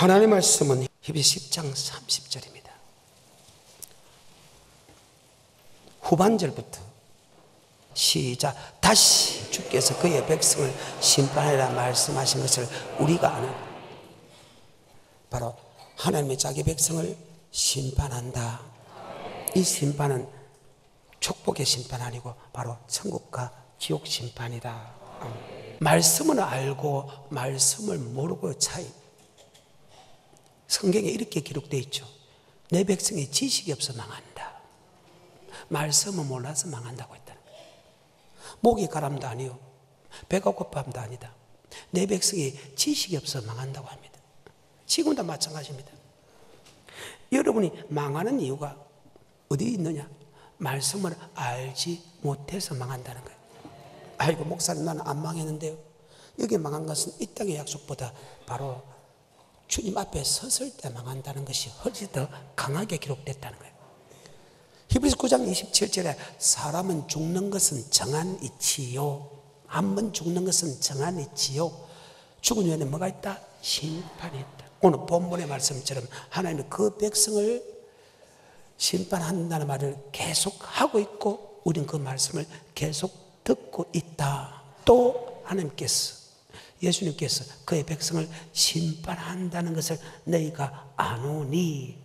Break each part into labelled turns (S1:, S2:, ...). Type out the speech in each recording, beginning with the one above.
S1: 하나님의 말씀은 히브리서 10장 30절입니다. 후반절부터 시작. 다시 주께서 그의 백성을 심판하리라 말씀하신 것을 우리가 아는, 바로 하나님의 자기 백성을 심판한다. 이 심판은 축복의 심판 아니고 바로 천국과 지옥 심판이다. 말씀을 알고 말씀을 모르고 차이. 성경에 이렇게 기록되어 있죠. 내 백성이 지식이 없어 망한다. 말씀을 몰라서 망한다고 했다는 거예요. 목이 가람도 아니요, 배가 고파함도 아니다. 내 백성이 지식이 없어 망한다고 합니다. 지금도 마찬가지입니다. 여러분이 망하는 이유가 어디 있느냐? 말씀을 알지 못해서 망한다는 거예요. 아이고 목사님, 나는 안 망했는데요. 여기 망한 것은 이 땅의 약속보다 바로 주님 앞에 섰을 때 망한다는 것이 훨씬 더 강하게 기록됐다는 거예요. 히브리서 9장 27절에 사람은 죽는 것은 정한 이치요, 한 번 죽는 것은 정한 이치요, 죽은 후에는 뭐가 있다? 심판이 있다. 오늘 본문의 말씀처럼 하나님은 그 백성을 심판한다는 말을 계속 하고 있고 우리는 그 말씀을 계속 듣고 있다. 또 하나님께서, 예수님께서 그의 백성을 심판한다는 것을 너희가 아노니.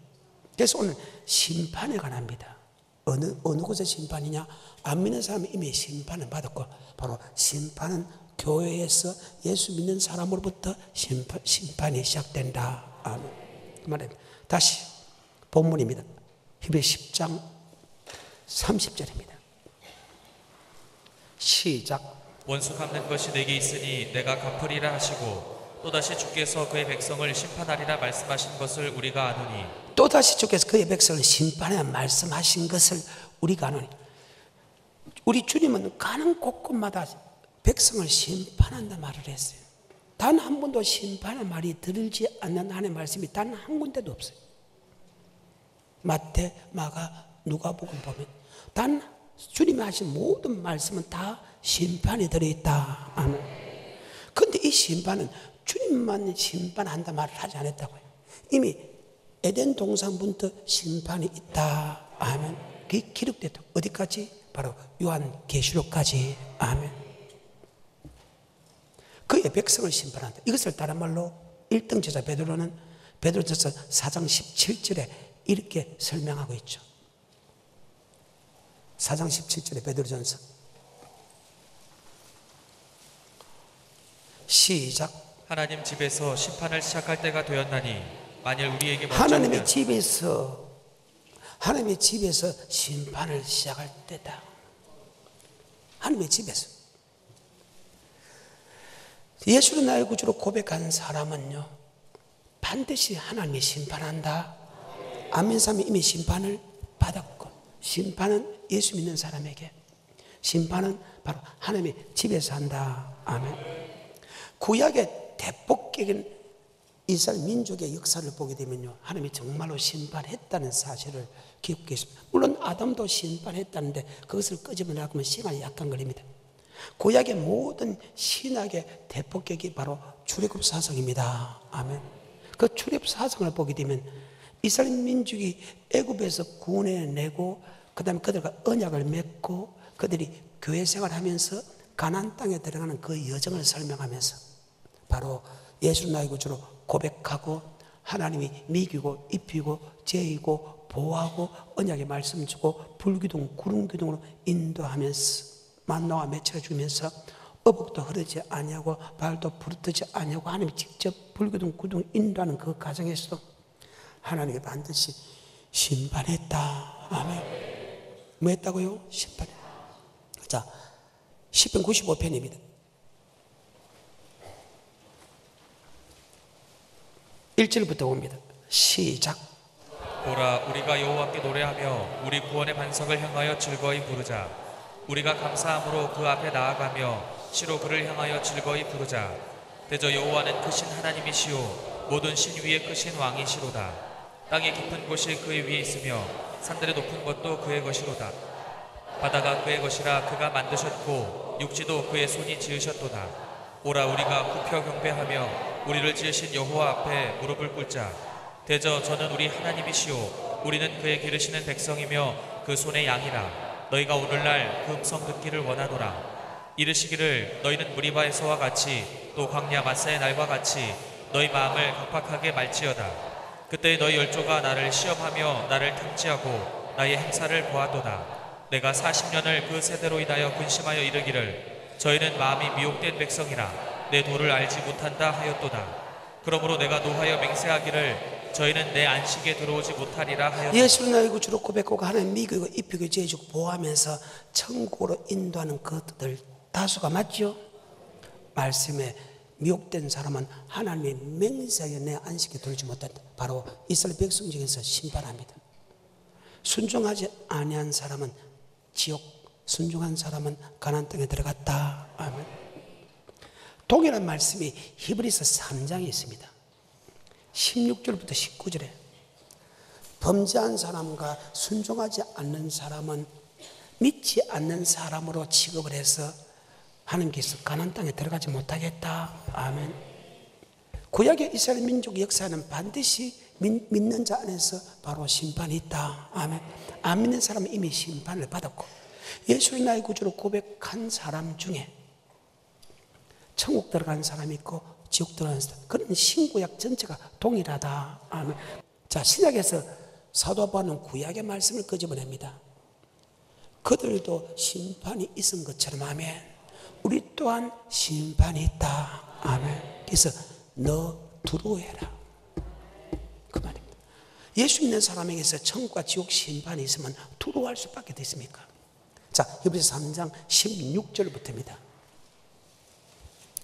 S1: 그래서 오늘 심판에 관합니다. 어느 곳의 심판이냐? 안 믿는 사람은 이미 심판을 받았고, 바로 심판은 교회에서 예수 믿는 사람으로부터 심판이 시작된다. 아멘. 그 말은 다시 본문입니다. 히브리서 10장 30절입니다. 시작.
S2: 원수 갚는 것이 내게 있으니 내가 갚으리라 하시고 또다시 주께서 그의 백성을 심판하리라 말씀하신 것을 우리가 아노니.
S1: 또다시 주께서 그의 백성을 심판하리라 말씀하신 것을 우리가 아노니. 우리 주님은 가는 곳곳마다 백성을 심판한다 말을 했어요. 단 한 번도 심판의 말이 들리지 않는 하나님의 말씀이 단 한 군데도 없어요. 마태, 마가, 누가복음 보면 단 주님이 하신 모든 말씀은 다 심판이 들어있다. 아멘. 그런데 이 심판은 주님만 심판한다 말을 하지 않았다고요. 이미 에덴 동산부터 심판이 있다. 아멘. 그게 기록됐다. 어디까지? 바로 요한계시록까지. 아멘. 그의 백성을 심판한다. 이것을 다른 말로 1등 제자 베드로는 베드로전서 4장 17절에 이렇게 설명하고 있죠. 4장 17절에 베드로전서 시작.
S2: 하나님 집에서 심판을 시작할 때가 되었나니 만일 우리에게
S1: 하나님의 집에서 심판을 시작할 때다. 하나님의 집에서. 예수를 나의 구주로 고백하는 사람은요, 반드시 하나님이 심판한다. 아멘. 사람이 이미 심판을 받았고, 심판은 예수 믿는 사람에게, 심판은 바로 하나님의 집에서 한다. 아멘. 구약의 대폭격인 이스라엘 민족의 역사를 보게 되면요, 하나님이 정말로 심판했다는 사실을 기억하고 있습니다. 물론 아담도 심판했다는데 그것을 끄집어내려고 하면 시간이 약간 걸립니다. 구약의 모든 신학의 대폭격이 바로 출애굽 사상입니다. 아멘. 그 출애굽 사상을 보게 되면 이스라엘 민족이 애굽에서 구원해내고, 그 다음에 그들과 언약을 맺고 그들이 교회 생활하면서 가나안 땅에 들어가는 그 여정을 설명하면서 바로 예수 나의 구주로 고백하고 하나님이 미기고 입히고 제이고 보호하고 언약의 말씀 주고 불기둥 구름기둥으로 인도하면서 만나와 매체를 주면서 어복도 흐르지 아니하고 발도 부르뜨지 아니하고 하나님이 직접 불기둥 구둥 인도하는 그 과정에서도 하나님이 반드시 심판했다. 아멘. 뭐 했다고요? 심판했다. 자, 시편 95편입니다. 1절부터 봅니다. 시작.
S2: 보라, 우리가 여호와께 노래하며 우리 구원의 반석을 향하여 즐거이 부르자. 우리가 감사함으로 그 앞에 나아가며 시로 그를 향하여 즐거이 부르자. 대저 여호와는 크신 하나님이시오 모든 신 위에 크신 왕이시로다. 땅의 깊은 곳이 그의 위에 있으며 산들의 높은 것도 그의 것이로다. 바다가 그의 것이라 그가 만드셨고 육지도 그의 손이 지으셨도다. 오라, 우리가 굽혀 경배하며 우리를 지으신 여호와 앞에 무릎을 꿇자. 대저 저는 우리 하나님이시오. 우리는 그의 기르시는 백성이며 그 손의 양이라. 너희가 오늘날 그 음성 듣기를 원하노라. 이르시기를 너희는 무리바에서와 같이 또 광야 마사의 날과 같이 너희 마음을 각박하게 말지어다. 그때 너희 열조가 나를 시험하며 나를 탐지하고 나의 행사를 보았도다. 내가 40년을 그 세대로 인하여 근심하여 이르기를 저희는 마음이 미혹된 백성이라 내 도를 알지 못한다 하였도다. 그러므로 내가 노하여 맹세하기를 저희는 내 안식에 들어오지 못하리라 하였다.
S1: 예수를 나의 구주로 고백하고 하나님 미기고 입히고 지어주고 보호하면서 천국으로 인도하는 것들 다수가 맞죠? 말씀에 미혹된 사람은 하나님의 맹세하여 내 안식에 들어오지 못한다. 바로 이스라엘 백성 중에서 심판합니다. 순종하지 아니한 사람은 지옥, 순종한 사람은 가나안 땅에 들어갔다. 아멘. 동일한 말씀이 히브리서 3장에 있습니다. 16절부터 19절에 범죄한 사람과 순종하지 않는 사람은 믿지 않는 사람으로 취급을 해서 하나님께서 가나안 땅에 들어가지 못하겠다. 아멘. 구약의 이스라엘 민족 역사는 반드시 믿는 자 안에서 바로 심판이 있다. 아멘. 안 믿는 사람은 이미 심판을 받았고 예수를 나의 구주로 고백한 사람 중에 천국 들어간 사람이 있고 지옥 들어간 사람, 그런 신구약 전체가 동일하다. 아멘. 자, 신약에서 사도 바울은 구약의 말씀을 끄집어냅니다. 그들도 심판이 있은 것처럼 아멘. 우리 또한 심판이 있다. 아멘. 그래서 너 두려워해라. 그 말입니다. 예수 믿는 사람에게서 천국과 지옥 심판이 있으면 두려워할 수밖에 없습니까? 자, 히브리서 3장 16절부터입니다.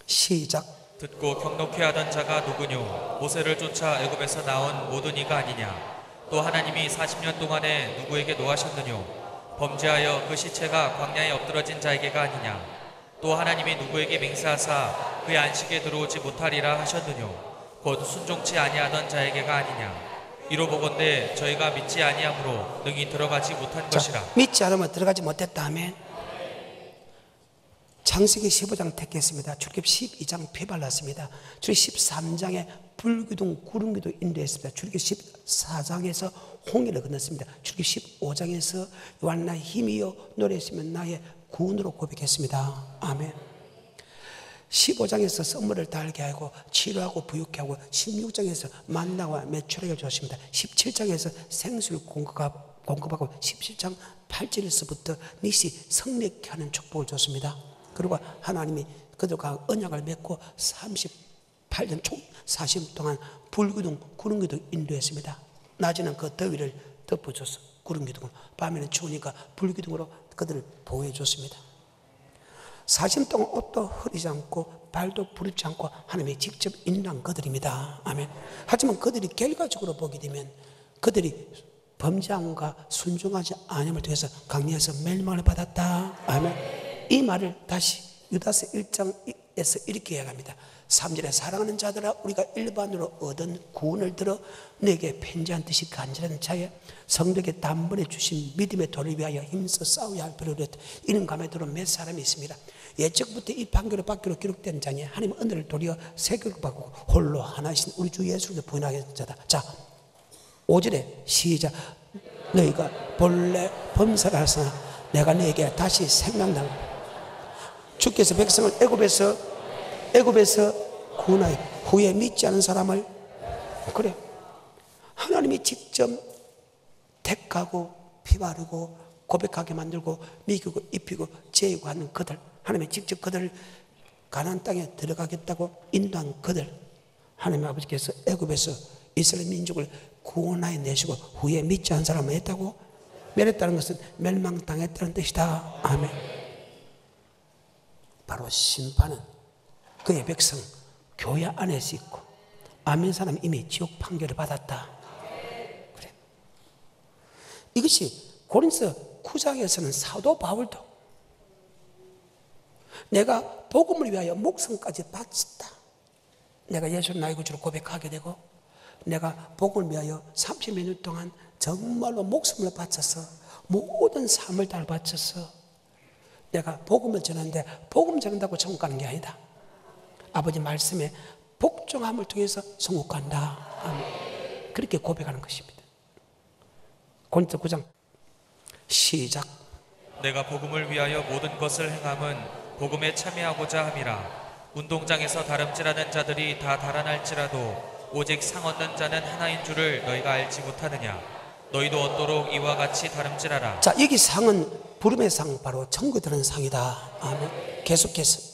S1: 시작.
S2: 듣고 경록해 하던 자가 누구뇨? 모세를 쫓아 애굽에서 나온 모든 이가 아니냐? 또 하나님이 40년 동안에 누구에게 노하셨느뇨? 범죄하여 그 시체가 광야에 엎드러진 자에게가 아니냐? 또 하나님이 누구에게 맹세하사 그의 안식에 들어오지 못하리라 하셨느뇨? 곧 순종치 아니하던 자에게가 아니냐? 이로 보건대 저희가 믿지 아니함으로 능히 들어가지 못한 것이라.
S1: 믿지 않으면 들어가지 못했다. 아멘. 창세기 15장 택했습니다. 출애굽 12장 폐발랐습니다. 출애굽 13장에 불기둥 구름기둥 인도했습니다. 출애굽 14장에서 홍해를 건넜습니다. 출애굽 15장에서 요한 나의 힘이여 노래했으면 나의 구원으로 고백했습니다. 아멘. 15장에서 선물을 달게 하고 치료하고 부유케 하고 16장에서 만나와 메추라기를 주었습니다. 17장에서 생수를 공급하고 17장 8절에서부터 니시 성내케 하는 축복을 줬습니다. 그리고 하나님이 그들과 언약을 맺고 38년 총 40년 동안 불기둥 구름기둥 인도했습니다. 낮에는 그 더위를 덮어줘서 구름기둥으로, 밤에는 추우니까 불기둥으로 그들을 보호해 줬습니다. 40년 동안 옷도 흐리지 않고 발도 부르지 않고 하나님이 직접 인도한 그들입니다. 아멘. 하지만 그들이 결과적으로 보게 되면 그들이 범죄함과 순종하지 않음을 통해서 강리에서 멸망을 받았다. 아멘. 이 말을 다시 유다서 1장에서 이렇게 이야기합니다. 3절에 사랑하는 자들아 우리가 일반으로 얻은 구원을 들어 내게 편지한 듯이 간절한 자에 성도에게 단번에 주신 믿음의 도를 위하여 힘써 싸워야 할 필요를 했다. 이런 감에 들어온 몇 사람이 있습니다. 예적부터 이 판결을 받기로 기록된 자니 하나님 은혜를 도리어 세격을 받고 홀로 하나이신 우리 주 예수를 부인하게 자다. 자, 5절에 시작. 너희가 본래 범사를 하였으나 내가 너에게 다시 생각나고 주께서 백성을 애굽에서 구원하여 후에 믿지 않은 사람을 그래 하나님이 직접 택하고 피 바르고 고백하게 만들고 미기고 입히고 제이고 하는 그들, 하나님이 직접 그들을 가나안 땅에 들어가겠다고 인도한 그들, 하나님 아버지께서 애굽에서 이스라엘 민족을 구원하여 내시고 후에 믿지 않은 사람을 했다고 멸했다는 것은 멸망당했다는 뜻이다. 아멘. 바로 심판은 그의 백성 교회 안에서 있고 안 믿는 사람은 이미 지옥 판결을 받았다. 그래. 이것이 고린서 9장에서는 사도 바울도 내가 복음을 위하여 목숨까지 바쳤다. 내가 예수를 나의 구주로 고백하게 되고 내가 복음을 위하여 30몇 년 동안 정말로 목숨을 바쳐서 모든 삶을 다 바쳐서 내가 복음을 전하는데 복음 전한다고 천국 가는 게 아니다. 아버지 말씀에 복종함을 통해서 천국 간다. 아멘. 그렇게 고백하는 것입니다. 고린도 9장 시작.
S2: 내가 복음을 위하여 모든 것을 행함은 복음에 참여하고자 함이라. 운동장에서 다름질하는 자들이 다 달아날지라도 오직 상 얻는 자는 하나인 줄을 너희가 알지 못하느냐. 너희도 얻도록 이와 같이 다름질하라.
S1: 자, 여기 상은 부름의 상, 바로 천국에 드는 상이다. 아멘. 계속해서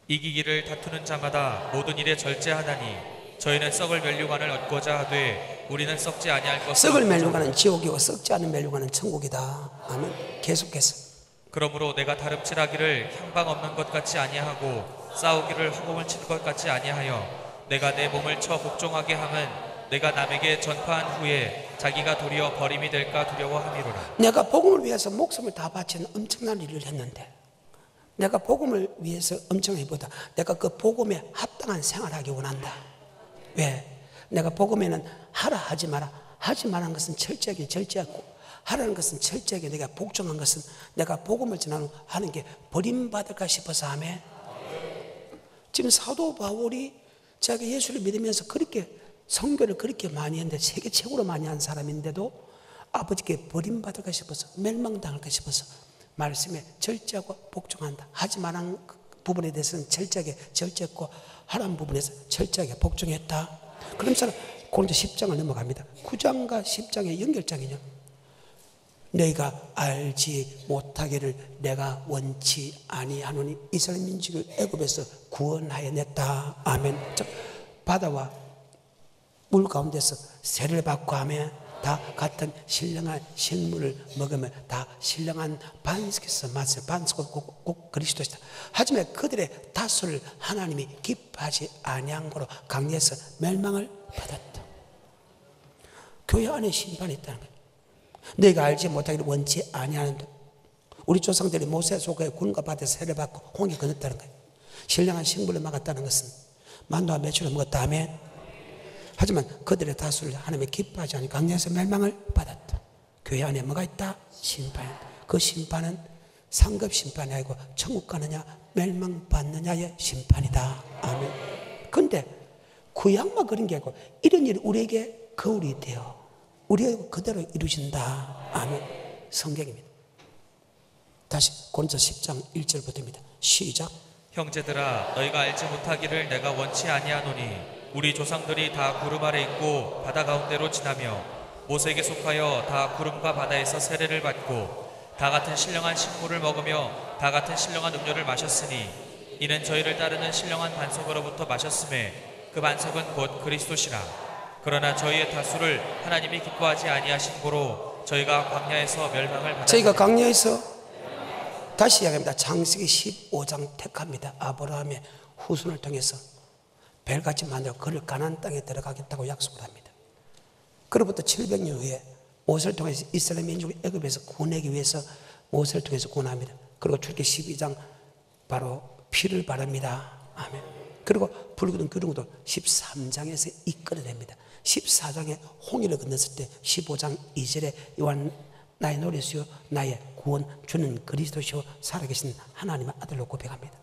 S2: 이기기를 다투는 자마다 모든 일에 절제하나니 저희는 썩을 멸류관을 얻고자 하되 우리는 썩지 아니할 것을.
S1: 썩을 멸류관은 지옥이고 썩지 않은 멸류관은 천국이다. 아멘. 계속해서
S2: 그러므로 내가 다름질하기를 향방 없는 것 같이 아니하고 싸우기를 허공을 친 것 같이 아니하여 내가 내 몸을 쳐 복종하게 함은 내가 남에게 전파한 후에 자기가 도리어 버림이 될까 두려워함이로라.
S1: 내가 복음을 위해서 목숨을 다 바치는 엄청난 일을 했는데, 내가 복음을 위해서 엄청나게 보다 내가 그 복음에 합당한 생활하기 원한다. 왜? 내가 복음에는 하라 하지 마라, 하지 말라는 것은 철저하게 절제하고, 하라는 것은 철저하게 내가 복종한 것은 내가 복음을 전하는 게 버림받을까 싶어서 하며, 지금 사도 바울이 자기가 예수를 믿으면서 그렇게 선교를 그렇게 많이 했는데, 세계 최고로 많이 한 사람인데도 아버지께 버림받을까 싶어서, 멸망당할까 싶어서 말씀에 절제하고 복종한다. 하지 말라는 부분에 대해서는 철저하게 절제했고, 하라는 부분에서 철저하게 복종했다. 그러면서 고린도 10장을 넘어갑니다. 9장과 10장의 연결장이냐. 너희가 알지 못하기를 내가 원치 아니하노니 이스라엘 민족을 애굽에서 구원하여 냈다. 아멘. 즉 바다와 물 가운데서 세를 받고 하며 다 같은 신령한 식물을 먹으면 다 신령한 반석에서 맛을 반석은 꼭 그리스도시다. 하지만 그들의 다수를 하나님이 기뻐하지 아니한 거로 강리해서 멸망을 받았다. 교회 안에 심판이 있다는 거예요. 너희가 알지 못하기를 원치 아니하는데, 우리 조상들이 모세 속에 군과 밭에서 세를 받고 홍해 건넜다는 거예요. 신령한 식물을 막았다는 것은 만나와 매출을 먹었다 하면, 하지만 그들의 다수를 하나님이 기뻐하지 않으니 강리해서 멸망을 받았다. 교회 안에 뭐가 있다? 심판. 그 심판은 상급 심판이 아니고 천국 가느냐 멸망받느냐의 심판이다. 아멘. 그런데 구약만 그런 게 아니고 이런 일이 우리에게 거울이 돼요. 우리가 그대로 이루신다. 아멘. 성경입니다. 다시 고린도 10장 1절부터입니다. 시작.
S2: 형제들아, 너희가 알지 못하기를 내가 원치 아니하노니 우리 조상들이 다 구름 아래 있고 바다 가운데로 지나며 모세에게 속하여 다 구름과 바다에서 세례를 받고 다 같은 신령한 식물을 먹으며 다 같은 신령한 음료를 마셨으니 이는 저희를 따르는 신령한 반석으로부터 마셨음에 그 반석은 곧 그리스도시라. 그러나 저희의 다수를 하나님이 기뻐하지 아니하신 고로 저희가 광야에서 멸망을 받았습니다.
S1: 저희가 광야에서, 다시 이야기합니다. 창세기 15장 택합니다. 아브라함의 후손을 통해서 벨같이 만들어 그를 가나안 땅에 들어가겠다고 약속을 합니다. 그로부터 700년 후에 모세를 통해서 이스라엘 민족을 애굽에서 구원하기 위해서 모세를 통해서 구원합니다. 그리고 출애굽기 12장 바로 피를 바랍니다. 아멘. 그리고 붉은 기둥도 13장에서 이끌어냅니다. 14장에 홍해를 건넜을 때 15장 2절에 요한 나의 노래시요 나의 구원 주는 그리스도시요 살아계신 하나님의 아들로 고백합니다.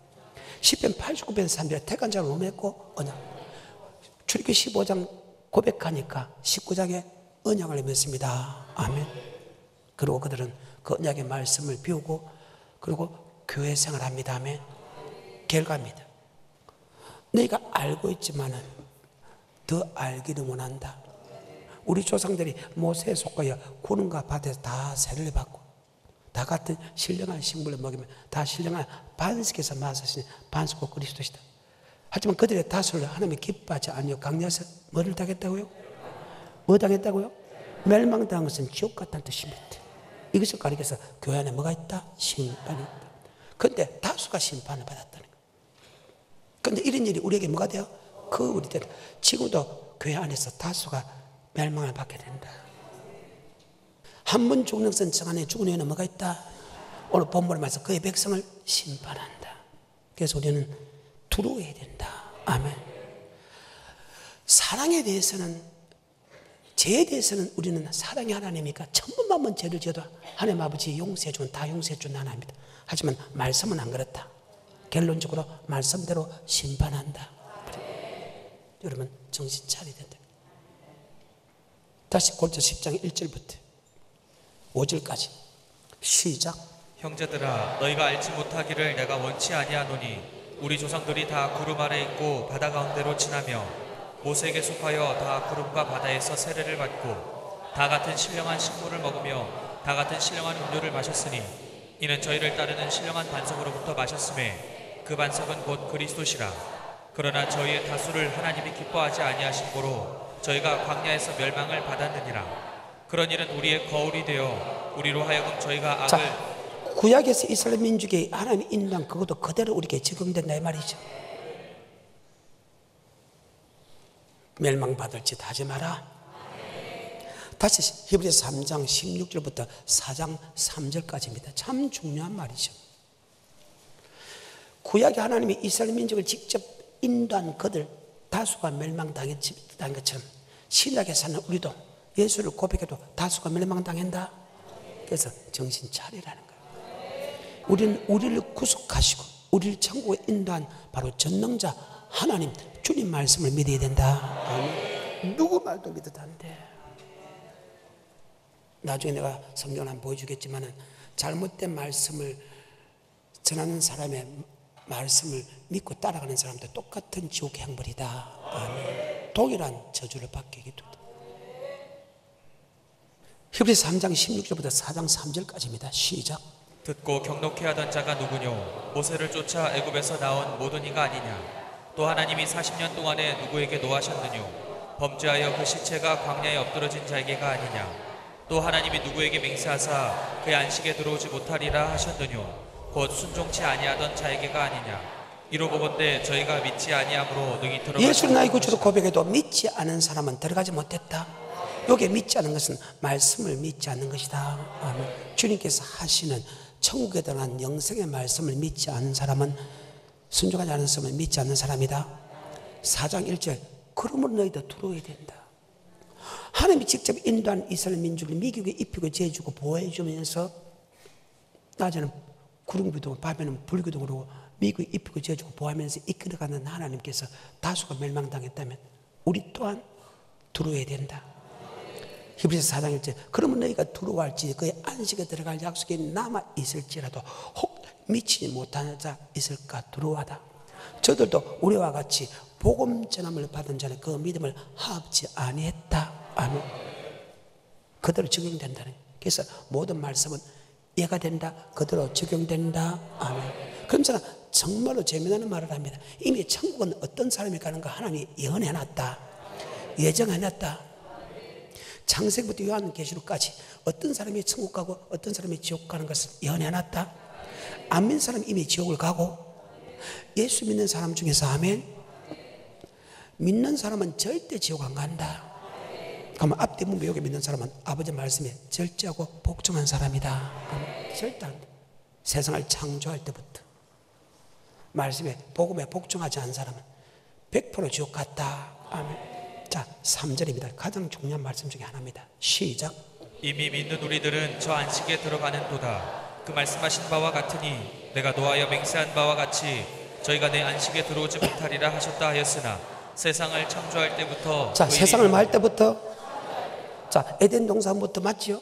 S1: 10편 89편 3절에 택한 자를 음했고 언약. 출애굽기 15장 고백하니까 19장에 언약을 맺습니다. 아멘. 그리고 그들은 그 언약의 말씀을 비우고 그리고 교회 생활합니다. 아멘. 결과입니다. 너희가 알고 있지만은 더 알기를 원한다. 우리 조상들이 모세에 속하여 구름과 밭에서 다 세례를 받고 다 같은 신령한 식물을 먹으면 다 신령한 반석에서 마셨으니 반석과 그리스도시다. 하지만 그들의 다수를 하나님이 기뻐하지 아니하고 강야에서 뭐를 당했다고요? 뭐 당했다고요? 멸망당한 것은 지옥 같다는 뜻입니다. 이것을 가리켜서 교회 안에 뭐가 있다? 심판이 있다. 그런데 다수가 심판을 받았다는 거예요. 그런데 이런 일이 우리에게 뭐가 돼요? 그 우리 때 지금도 교회 안에서 다수가 멸망을 받게 된다. 한 번 죽는 것은 정 안에 죽은 후에는 뭐가 있다? 오늘 본문을 말해서 그의 백성을 심판한다. 그래서 우리는 두려워해야 된다. 아멘. 사랑에 대해서는, 죄에 대해서는 우리는 사랑의 하나님이니까 천번만번 죄를 지어도 하나님 아버지 용서해 주면 다 용서해 주는 하나님입니다. 하지만 말씀은 안 그렇다. 결론적으로 말씀대로 심판한다. 여러분 정신 차려야 된다. 다시 골자 10장 1절부터 5절까지 시작.
S2: 형제들아 너희가 알지 못하기를 내가 원치 아니하노니 우리 조상들이 다 구름 아래 있고 바다 가운데로 지나며 모세에게 속하여 다 구름과 바다에서 세례를 받고 다 같은 신령한 식물을 먹으며 다 같은 신령한 음료를 마셨으니 이는 저희를 따르는 신령한 반석으로부터 마셨음에 그 반석은 곧 그리스도시라. 그러나 저희의 다수를 하나님이 기뻐하지 아니하심으로 저희가 광야에서 멸망을 받았느니라. 그런 일은 우리의 거울이 되어 우리로 하여금 저희가 악을
S1: 구약에서 이스라엘 민족의 하나님의 인도한 그것도 그대로 우리에게 적용된다 이 말이죠. 멸망받을 짓 하지 마라. 다시 히브리서 3장 16절부터 4장 3절까지입니다. 참 중요한 말이죠. 구약의 하나님이 이스라엘 민족을 직접 인도한 그들 다수가 멸망당한 것처럼 신약에 사는 우리도 예수를 고백해도 다수가 멸망당한다. 그래서 정신 차리라는 거예요. 우리는 우리를 구속하시고 우리를 천국에 인도한 바로 전능자 하나님 주님 말씀을 믿어야 된다. 누구 말도 믿어도 안 돼. 나중에 내가 성경을 한번 보여주겠지만 잘못된 말씀을 전하는 사람의 말씀을 믿고 따라가는 사람도 똑같은 지옥의 형벌이다. 동일한 저주를 받게 됩니다. 히브리서 3장 16절부터 4장 3절까지입니다. 시작.
S2: 듣고 경록해 하던 자가 누구뇨? 모세를 쫓아 애굽에서 나온 모든 이가 아니냐? 또 하나님이 40년 동안에 누구에게 노하셨느뇨? 범죄하여 그 시체가 광야에 엎드러진 자에게가 아니냐? 또 하나님이 누구에게 맹세하사 그의 안식에 들어오지 못하리라 하셨느뇨? 곧 순종치 아니하던 자에게가 아니냐? 이로 보건대 저희가 믿지 아니함으로 능히 들어가지
S1: 예수를 나의 구주로 고백해도 믿지 않은 사람은 들어가지 못했다. 여기에 믿지 않는 것은 말씀을 믿지 않는 것이다. 아멘. 주님께서 하시는 천국에 대한 영생의 말씀을 믿지 않는 사람은, 순종하지 않는 사람은 믿지 않는 사람이다. 4장 1절 그러므로 너희도 들어오야 된다. 하나님이 직접 인도한 이스라엘 민족을 미국에 입히고 재주고 보호해주면서 낮에는 구름기둥 밤에는 불기둥으로 미국에 입히고 재주고 보호하면서 이끌어가는 하나님께서 다수가 멸망당했다면 우리 또한 들어오야 된다. 히브리서 4장 1절 그러면 너희가 들어갈지 그의 안식에 들어갈 약속이 남아있을지라도 혹 미치지 못하는 자 있을까 두려워하다. 저들도 우리와 같이 복음 전함을 받은 자는 그 믿음을 합치 아니했다. 아멘. 그대로 적용된다는. 그래서 모든 말씀은 이해가 된다. 그대로 적용된다. 아멘. 그런 사람 정말로 재미나는 말을 합니다. 이미 천국은 어떤 사람이 가는 거 하나님이 예언해놨다. 예정해놨다. 창세기부터 요한계시록까지 어떤 사람이 천국 가고 어떤 사람이 지옥 가는 것을 예언해놨다. 안 믿는 사람이 이미 지옥을 가고, 예수 믿는 사람 중에서 아멘, 믿는 사람은 절대 지옥 안 간다. 그러면 앞뒤 문배 여기 믿는 사람은 아버지 말씀에 절제하고 복종한 사람이다. 절대 안 돼. 세상을 창조할 때부터 말씀에 복음에 복종하지 않은 사람은 100% 지옥 갔다. 아멘. 자, 3절입니다. 가장 중요한 말씀 중에 하나입니다. 시작.
S2: 이미 믿는 우리들은 저 안식에 들어가는 도다. 그 말씀하신 바와 같으니 내가 노하여 맹세한 바와 같이 저희가 내 안식에 들어오지 못하리라 하셨다 하였으나 세상을 창조할 때부터
S1: 자, 세상을 말 때부터, 자, 에덴 동산부터 맞지요?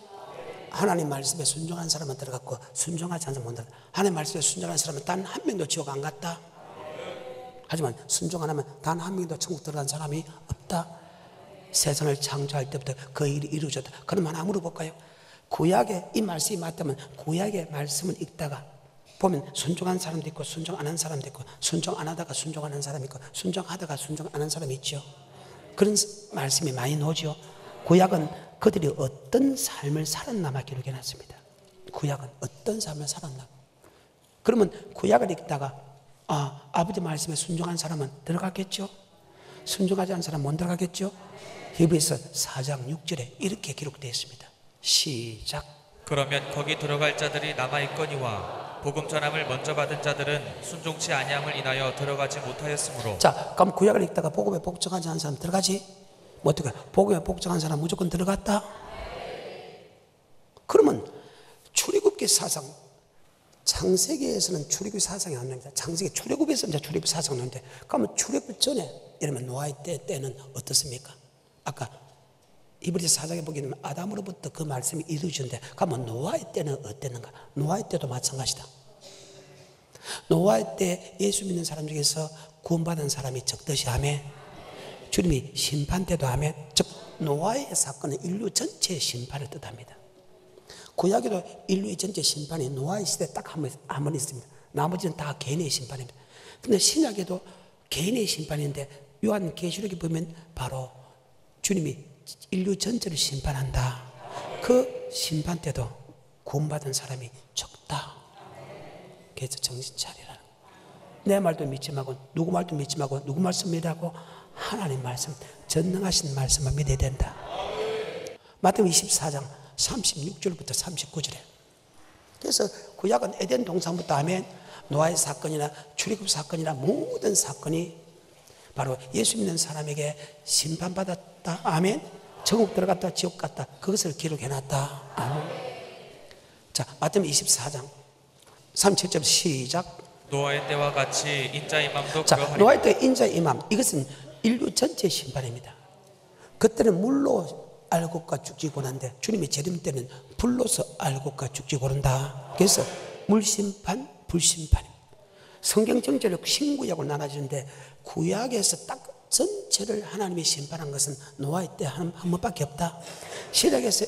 S1: 하나님 말씀에 순종한 사람은 들어갔고 순종하지 않은 사람은 못 들어갔다. 하나님 말씀에 순종한 사람은 단 한 명도 지옥 안 갔다. 하지만 순종 안 하면 단 한 명도 천국 들어간 사람이 없다. 세상을 창조할 때부터 그 일이 이루어졌다. 그럼 하나 물어볼까요? 구약에 이 말씀이 맞다면 구약의 말씀을 읽다가 보면 순종한 사람도 있고 순종 안 한 사람도 있고, 순종 안 하다가 순종하는 사람이 있고 순종하다가 순종 안 한 사람이 있죠. 그런 말씀이 많이 나오죠. 구약은 그들이 어떤 삶을 살았나만 기록해놨습니다. 구약은 어떤 삶을 살았나. 그러면 구약을 읽다가 아버지 말씀에 순종한 사람은 들어갔겠죠? 순종하지 않은 사람은 못 들어가겠죠? 히브리서 4장 6절에 이렇게 기록되어 있습니다. 시작.
S2: 그러면 거기 들어갈 자들이 남아있거니와 복음 전함을 먼저 받은 자들은 순종치 아니함을 인하여 들어가지 못하였으므로.
S1: 자, 그럼 구약을 읽다가 복음에 복종하지 않은 사람 들어가지? 뭐 어떻게? 복음에 복종한 사람 무조건 들어갔다? 그러면 출애굽기 사상, 창세기에서는 출애굽 사상이 안 나옵니다. 창세기 출애굽에서 이제 출애굽 사상이 나오는데, 그러면 출애굽 전에 이러면 노아의 때는 어떻습니까? 아까 히브리서 4장에 보게 되면 아담으로부터 그 말씀이 이루어지는데, 그러면 노아의 때는 어땠는가? 노아의 때도 마찬가지다. 노아의 때 예수 믿는 사람 중에서 구원받은 사람이 적듯이 하면, 주님이 심판 때도 하면, 즉 노아의 사건은 인류 전체의 심판을 뜻합니다. 구약에도 인류의 전체 심판이 노아의 시대에 딱 한 번 있습니다. 나머지는 다 개인의 심판입니다. 그런데 신약에도 개인의 심판인데, 요한계시록에 보면 바로 주님이 인류 전체를 심판한다. 그 심판 때도 구원받은 사람이 적다. 그래서 정신 차리라. 내 말도 믿지 말고, 누구 말도 믿지 말고, 누구 말씀 믿으라고? 하나님 말씀, 전능하신 말씀만 믿어야 된다. 마태복음 24장 36절부터 39절에. 그래서 구약은 에덴 동산부터 하면 노아의 사건이나 출애굽 사건이나 모든 사건이 바로 예수 믿는 사람에게 심판받았다. 아멘. 천국 들어갔다, 지옥 갔다. 그것을 기록해놨다. 아멘. 자, 마태복음 24장 37절 시작.
S2: 노아의 때와 같이 인자의 맘도
S1: 자,
S2: 그러하리라.
S1: 노아의 때 인자의 맘, 이것은 인류 전체의 심판입니다. 그때는 물로 알곡과 죽지 고난데, 주님의 재림 때는 불로서 알곡과 죽지 고른다. 그래서 물심판, 불심판입니다. 성경 전체를 신구약으로 나눠지는데, 구약에서 딱 전체를 하나님이 심판한 것은 노아의 때 한 번밖에 없다. 신약에서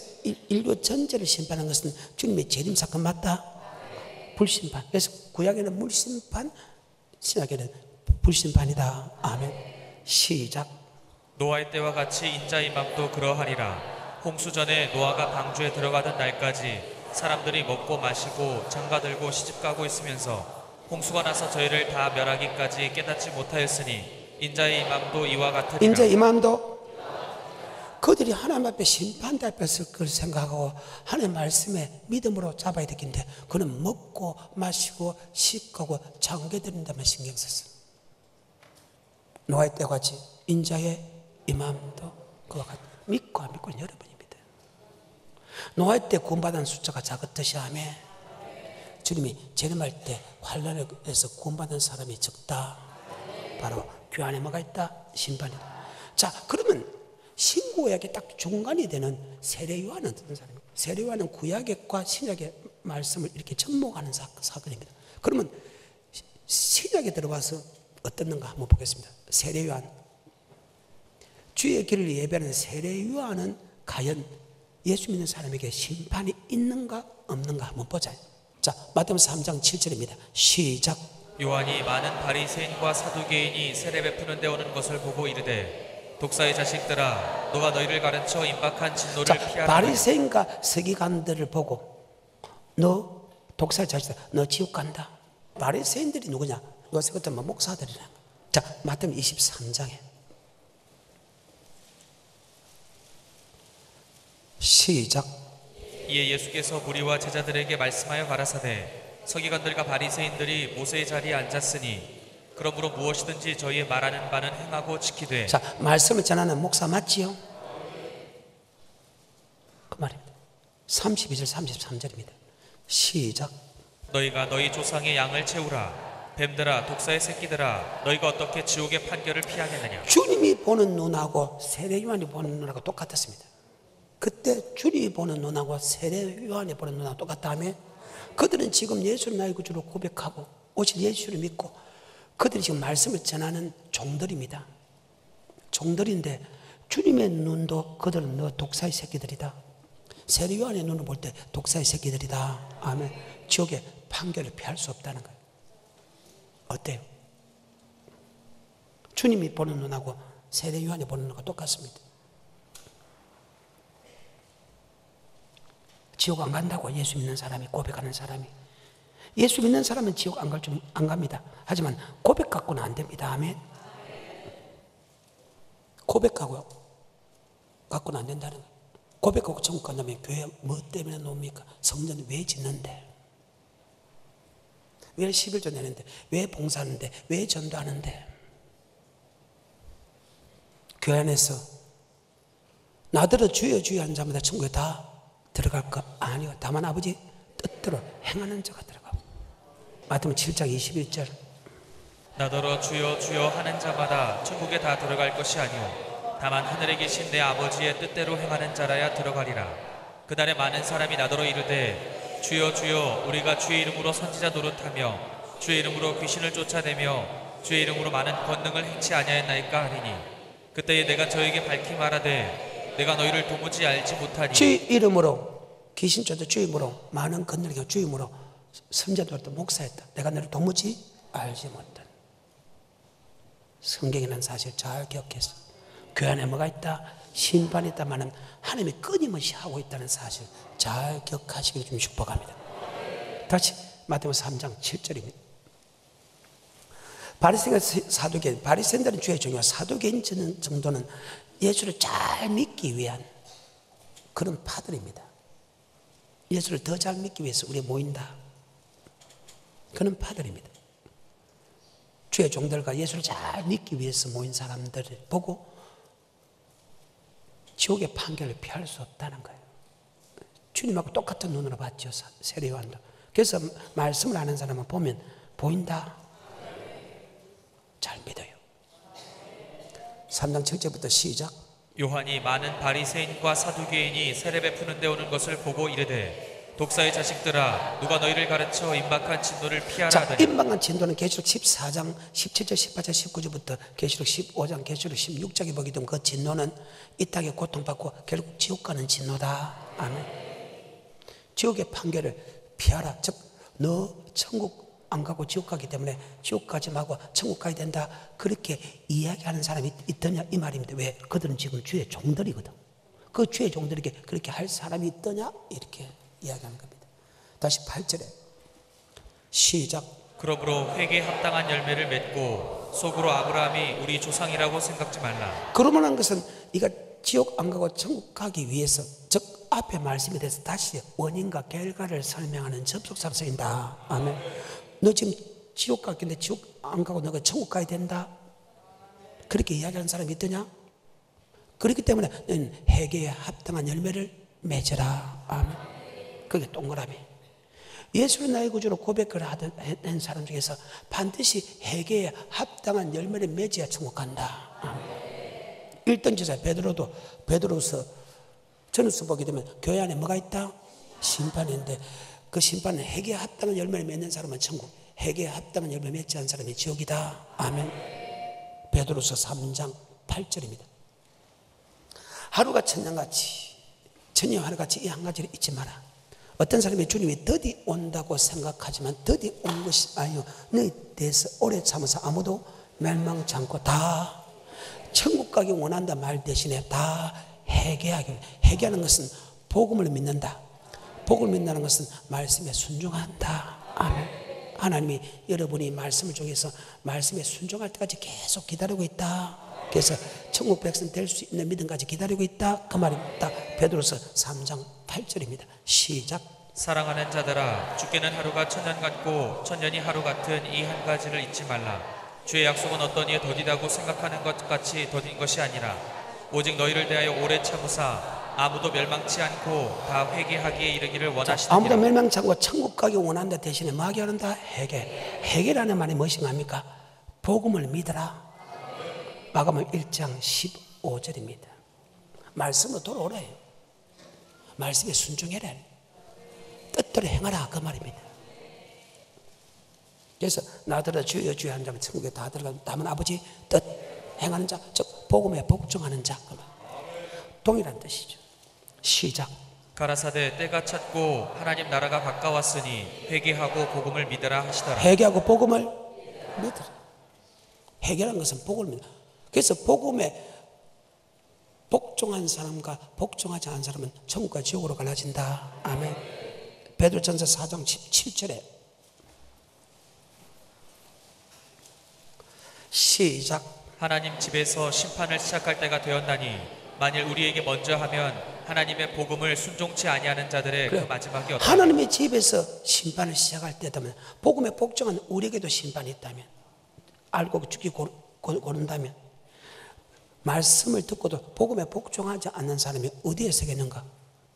S1: 인류 전체를 심판한 것은 주님의 재림 사건 맞다. 불심판. 그래서 구약에는 물심판, 신약에는 불심판이다. 아멘. 시작.
S2: 노아의 때와 같이 인자의 맘도 그러하리라. 홍수 전에 노아가 방주에 들어가던 날까지 사람들이 먹고 마시고 장가들고 시집가고 있으면서 홍수가 나서 저희를 다 멸하기까지 깨닫지 못하였으니 인자의 맘도 이와 같으리라.
S1: 인자의 맘도, 그들이 하나님 앞에 심판대 앞에 설 걸 생각하고 하나님 말씀에 믿음으로 잡아야 되겠는데, 그는 먹고 마시고 씻고 장가드린다만 신경 썼어. 노아의 때와 같이 인자의 이 마음도 그와 같아. 믿고 안 믿고는 여러분입니다. 노아의 때 구원받은 숫자가 작았듯이 하며, 주님이 재림할 때 환난에서 구원받은 사람이 적다. 바로 교 안에 뭐가 있다? 심판이다. 자, 그러면 신구약의 딱 중간이 되는 세례 요한은 어떤 사람입니까? 세례 요한은 구약과 신약의 말씀을 이렇게 접목하는 사건입니다. 그러면 신약에 들어와서 어떻는가 한번 보겠습니다. 세례 요한, 주의 길을 예배하는 세례 요한은 과연 예수 믿는 사람에게 심판이 있는가 없는가 한번 보자. 자, 마태복음 3장 7절입니다. 시작.
S2: 요한이 많은 바리새인과 사두개인이 세례 베푸는 데 오는 것을 보고 이르되, 독사의 자식들아, 너가 너희를 가르쳐 임박한 진노를
S1: 자,
S2: 피하라.
S1: 바리새인과 서기관들을 보고, 너 독사의 자식들, 너 지옥 간다. 바리새인들이 누구냐? 요새 같은 목사들이라. 자, 마태복음 23장에 시작.
S2: 이에 예수께서 무리와 제자들에게 말씀하여 가라사대, 서기관들과 바리새인들이 모세의 자리에 앉았으니 그러므로 무엇이든지 저희의 말하는 바는 행하고 지키되.
S1: 자, 말씀을 전하는 목사 맞지요? 그 말입니다. 32절 33절입니다. 시작.
S2: 너희가 너희 조상의 양을 채우라. 뱀들아, 독사의 새끼들아, 너희가 어떻게 지옥의 판결을 피하겠느냐.
S1: 주님이 보는 눈하고 세례 요한이 보는 눈하고 똑같았습니다. 그때 주님이 보는 눈하고 세례 요한이 보는 눈하고 똑같다며, 그들은 지금 예수를 나의 구주로 고백하고 오실 예수를 믿고 그들이 지금 말씀을 전하는 종들입니다. 종들인데 주님의 눈도 그들은 너 독사의 새끼들이다. 세례 요한의 눈을 볼 때 독사의 새끼들이다. 아멘. 지옥의 판결을 피할 수 없다는 거예요. 어때요? 주님이 보는 눈하고 세례 요한이 보는 눈하고 똑같습니다. 지옥 안 간다고 예수 믿는 사람이, 고백하는 사람이. 예수 믿는 사람은 지옥 안 갑니다. 하지만 고백 갖고는 안 됩니다. 아멘. 고백하고 갖고는 안 된다는 거예요. 고백하고 천국 간다면 교회 뭐 때문에 놓습니까? 성전 왜 짓는데? 왜 11조 내는데? 왜 봉사하는데? 왜 전도하는데? 교회 안에서 나더러 주여 주여 한 자마다 천국에 다 들어갈 거 아니요. 다만 아버지 뜻대로 행하는 자가 들어가고. 마태복음 7장 21절
S2: 나더러 주여 주여 하는 자마다 천국에 다 들어갈 것이 아니오 다만 하늘에 계신 내 아버지의 뜻대로 행하는 자라야 들어가리라. 그날에 많은 사람이 나더러 이르되 주여 주여 우리가 주의 이름으로 선지자 노릇하며 주의 이름으로 귀신을 쫓아내며 주의 이름으로 많은 권능을 행치 아니하였나이까 하리니 그때에 내가 저에게 밝히 말하되 내가 너희를 도무지 알지 못하니
S1: 주의 이름으로 귀신 쫓아 주의 이름으로 많은 권능을 주의 이름으로 선지자도 목사했다. 내가 너를 도무지 알지 못한. 성경이라는 사실 잘 기억했어. 교회 안에 뭐가 있다? 심판이 있다마는 하나님이 끊임없이 하고 있다는 사실 잘 기억하시기를 좀 축복합니다. 다시 마태복음 3장 7절입니다. 바리새인과 사두개인, 바리새인들은 주의 종이고 사두개인 정도는 예수를 잘 믿기 위한 그런 파들입니다. 예수를 더 잘 믿기 위해서 우리 모인다. 그런 파들입니다. 주의 종들과 예수를 잘 믿기 위해서 모인 사람들을 보고 지옥의 판결을 피할 수 없다는 거예요. 주님하고 똑같은 눈으로 봤죠, 세례요한도. 그래서 말씀을 아는 사람은 보면 보인다. 잘 믿어요. 3장 7절부터 시작.
S2: 요한이 많은 바리새인과 사두개인이 세례 베푸는 데 오는 것을 보고 이르되 독사의 자식들아 누가 너희를 가르쳐 임박한 진노를 피하라
S1: 자,
S2: 하더니
S1: 임박한 진노는 계시록 14장 17절 18절 19절부터 계시록 15장 계시록 16장에 보게 되면 그 진노는 이 땅에 고통받고 결국 지옥 가는 진노다. 아멘. 지옥의 판결을 피하라. 즉 너 천국 안 가고 지옥 가기 때문에 지옥 가지 말고 천국 가야 된다. 그렇게 이야기하는 사람이 있더냐 이 말입니다. 왜? 그들은 지금 주의 종들이거든. 그 주의 종들에게 그렇게 할 사람이 있더냐 이렇게 이야기하는 겁니다. 다시 8절에 시작.
S2: 그러므로 회개에 합당한 열매를 맺고 속으로 아브라함이 우리 조상이라고 생각지 말라.
S1: 그러면 것은 네가 지옥 안 가고 천국 가기 위해서, 즉 앞에 말씀에 대해서 다시 원인과 결과를 설명하는 접속사로 쓰인다. 아멘. 너 지금 지옥 갔는데 지옥 안 가고 너가 천국 가야 된다. 그렇게 이야기하는 사람이 있더냐? 그렇기 때문에 너는 회개에 합당한 열매를 맺어라. 아멘. 그게 동그라미. 예수를 나의 구주로 고백을 한 사람 중에서 반드시 회개에 합당한 열매를 맺어야 천국 간다. 1등 지사 베드로서 전후서 보게 되면 교회 안에 뭐가 있다? 심판인데 그 심판은 회개에 합당한 열매를 맺는 사람은 천국, 회개에 합당한 열매를 맺지 않은 사람이 지옥이다. 아멘. 베드로서 3장 8절입니다. 하루가 천년같이, 천년 하루같이 이 한 가지를 잊지 마라. 어떤 사람이 주님이 더디 온다고 생각하지만 더디 온 것이 아니요 너희 대해서 오래 참아서 아무도 멸망치 않고 다 천국 가기 원한다 말 대신에 다 회개하기를. 회개하는 것은 복음을 믿는다. 복음을 믿는다는 것은 말씀에 순종한다. 아멘. 하나님이 여러분이 말씀을 통해서 말씀에 순종할 때까지 계속 기다리고 있다. 그래서 천국 백성 될 수 있는 믿음까지 기다리고 있다. 그 말입니다. 베드로서 3장 8절입니다. 시작.
S2: 사랑하는 자들아 주께는 하루가 천년 같고 천년이 하루 같은 이 한 가지를 잊지 말라. 주의 약속은 어떤 이에 더디다고 생각하는 것 같이 더딘 것이 아니라 오직 너희를 대하여 오래 참으사 아무도 멸망치 않고 다 회개하기에 이르기를 원하시느니라.
S1: 아무도 멸망치 않고 천국 가기 원한다 대신에 뭐 하게 하는다? 회개. 회개라는 말이 무엇이 뭡니까? 복음을 믿어라. 마가복음 1장 15절입니다. 말씀으로 돌아오래요. 말씀에 순종해라. 뜻대로 행하라 그 말입니다. 그래서 나더러 주여 주여 한 자면 천국에 다 들어가는 다만 아버지 뜻 행하는 자, 즉 복음에 복종하는 자 그 말. 동일한 뜻이죠. 시작.
S2: 가라사대 때가 찼고 하나님 나라가 가까웠으니 회개하고 복음을 믿으라 하시더라.
S1: 회개하고 복음을 믿으라. 회개라는 것은 복음을 믿으라. 그래서 복음에 복종한 사람과 복종하지 않은 사람은 천국과 지옥으로 갈라진다. 아멘. 베드로전서 4장 17절에 시작.
S2: 하나님 집에서 심판을 시작할 때가 되었나니 만일 우리에게 먼저 하면 하나님의 복음을 순종치 아니하는 자들의
S1: 그래.
S2: 그 마지막이 어떠하냐.
S1: 하나님의 집에서 심판을 시작할 때다면 복음에 복종한 우리에게도 심판이 있다면 알고 죽기 고른다면 말씀을 듣고도 복음에 복종하지 않는 사람이 어디에 서겠는가?